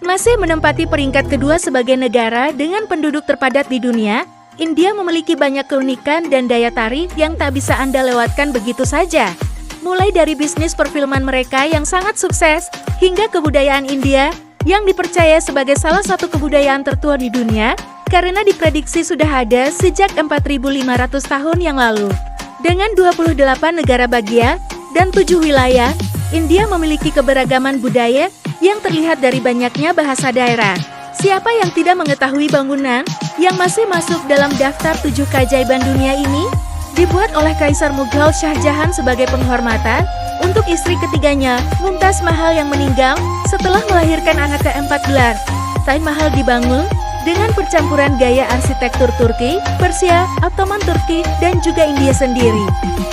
Masih menempati peringkat kedua sebagai negara dengan penduduk terpadat di dunia, India memiliki banyak keunikan dan daya tarik yang tak bisa Anda lewatkan begitu saja. Mulai dari bisnis perfilman mereka yang sangat sukses, hingga kebudayaan India yang dipercaya sebagai salah satu kebudayaan tertua di dunia, karena diprediksi sudah ada sejak 4.500 tahun yang lalu. Dengan 28 negara bagian dan 7 wilayah, India memiliki keberagaman budaya yang terlihat dari banyaknya bahasa daerah. Siapa yang tidak mengetahui bangunan yang masih masuk dalam daftar 7 keajaiban dunia ini? Dibuat oleh Kaisar Mughal Shah Jahan sebagai penghormatan untuk istri ketiganya, Mumtaz Mahal yang meninggal setelah melahirkan anak ke-14. Taj Mahal dibangun dengan percampuran gaya arsitektur Turki, Persia, Ottoman Turki, dan juga India sendiri.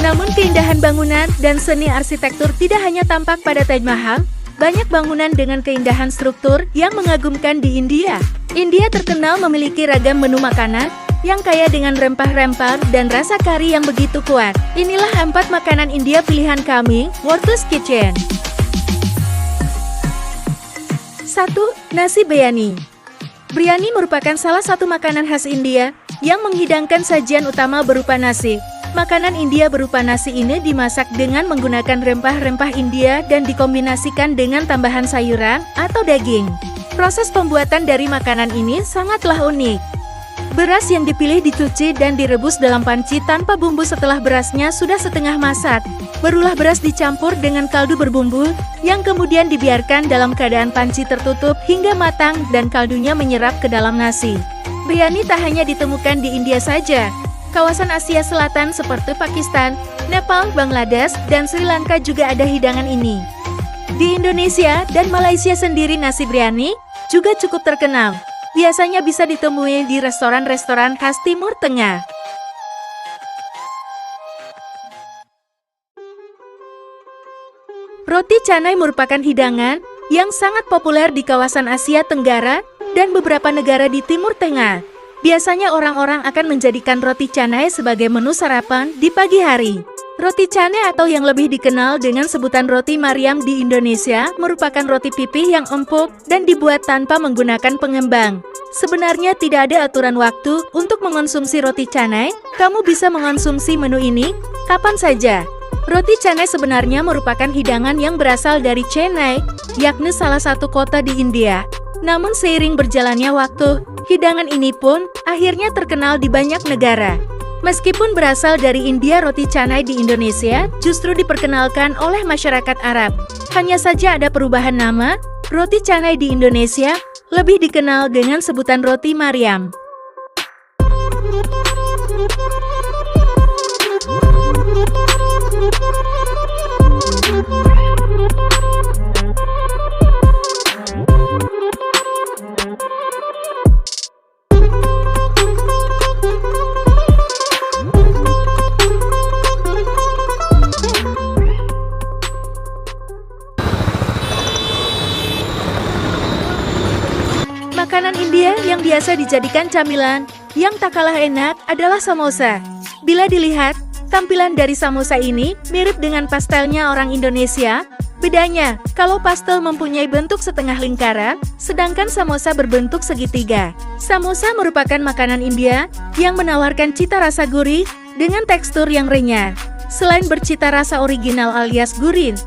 Namun keindahan bangunan dan seni arsitektur tidak hanya tampak pada Taj Mahal, banyak bangunan dengan keindahan struktur yang mengagumkan di India. India terkenal memiliki ragam menu makanan yang kaya dengan rempah-rempah dan rasa kari yang begitu kuat. Inilah 4 makanan India pilihan kami, Worthless Kitchen. 1. Nasi biryani. Biryani merupakan salah satu makanan khas India yang menghidangkan sajian utama berupa nasi. Makanan India berupa nasi ini dimasak dengan menggunakan rempah-rempah India dan dikombinasikan dengan tambahan sayuran atau daging. Proses pembuatan dari makanan ini sangatlah unik. Beras yang dipilih dicuci dan direbus dalam panci tanpa bumbu setelah berasnya sudah setengah masak. Berulah beras dicampur dengan kaldu berbumbu, yang kemudian dibiarkan dalam keadaan panci tertutup hingga matang dan kaldunya menyerap ke dalam nasi. Biryani tak hanya ditemukan di India saja. Kawasan Asia Selatan seperti Pakistan, Nepal, Bangladesh, dan Sri Lanka juga ada hidangan ini. Di Indonesia dan Malaysia sendiri nasi biryani juga cukup terkenal. Biasanya bisa ditemui di restoran-restoran khas Timur Tengah. Roti canai merupakan hidangan yang sangat populer di kawasan Asia Tenggara dan beberapa negara di Timur Tengah. Biasanya orang-orang akan menjadikan roti canai sebagai menu sarapan di pagi hari. Roti canai atau yang lebih dikenal dengan sebutan roti Mariam di Indonesia merupakan roti pipih yang empuk dan dibuat tanpa menggunakan pengembang. Sebenarnya tidak ada aturan waktu untuk mengonsumsi roti canai, kamu bisa mengonsumsi menu ini kapan saja. Roti canai sebenarnya merupakan hidangan yang berasal dari Chennai, yakni salah satu kota di India. Namun seiring berjalannya waktu, hidangan ini pun akhirnya terkenal di banyak negara. Meskipun berasal dari India, roti canai di Indonesia justru diperkenalkan oleh masyarakat Arab. Hanya saja ada perubahan nama, roti canai di Indonesia lebih dikenal dengan sebutan roti Mariam. Makanan India yang biasa dijadikan camilan yang tak kalah enak adalah samosa. Bila dilihat, tampilan dari samosa ini mirip dengan pastelnya orang Indonesia. Bedanya, kalau pastel mempunyai bentuk setengah lingkaran, sedangkan samosa berbentuk segitiga. Samosa merupakan makanan India yang menawarkan cita rasa gurih dengan tekstur yang renyah. Selain bercita rasa original alias gurih,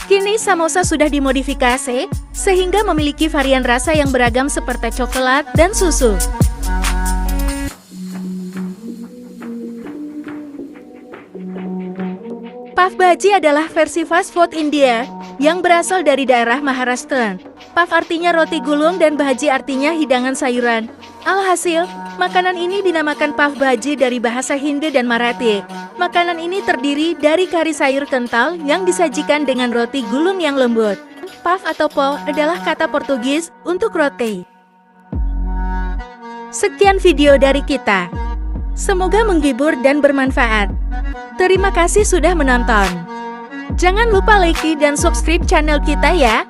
kini samosa sudah dimodifikasi sehingga memiliki varian rasa yang beragam seperti coklat dan susu. Pav Bhaji adalah versi fast food India yang berasal dari daerah Maharashtra. Pav artinya roti gulung dan bhaji artinya hidangan sayuran. Alhasil, makanan ini dinamakan Pav Bhaji dari bahasa Hindi dan Marathi. Makanan ini terdiri dari kari sayur kental yang disajikan dengan roti gulung yang lembut. Pav atau po adalah kata Portugis untuk roti. Sekian video dari kita. Semoga menghibur dan bermanfaat. Terima kasih sudah menonton. Jangan lupa like dan subscribe channel kita ya.